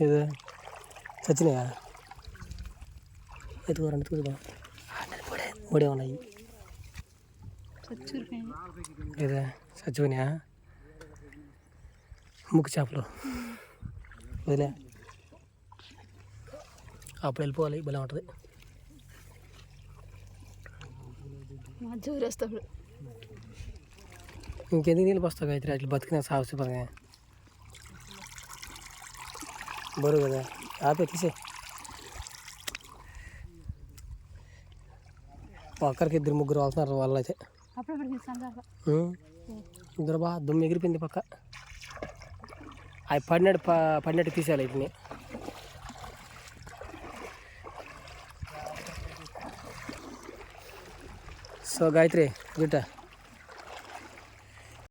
ఇది చచ్చినాయా? ఎత్తుకోరండి ఎత్తుకుదా మూడే ఉన్నాయి. ఇదే చచ్చిపోయినాయా? ముక్కు చేపలు వదిలే అప్పుడు వెళ్ళిపోవాలి. భలే ఉంటుంది. ఇంకెందుకు నీళ్ళు పోస్తావు గాయత్రి? అట్లా బతికినా సాగు పదగా బరువు కదా. ఆపే తీసే పక్కరికి ఇద్దరు ముగ్గురు వెళ్తున్నారు వాళ్ళు అయితే. ఇద్దరు బాగా దుమ్ము ఎగిరిపోయింది పక్క. అవి పడినట్టు తీసేయాలి వీటిని. సో గాయత్రి బిడ్డ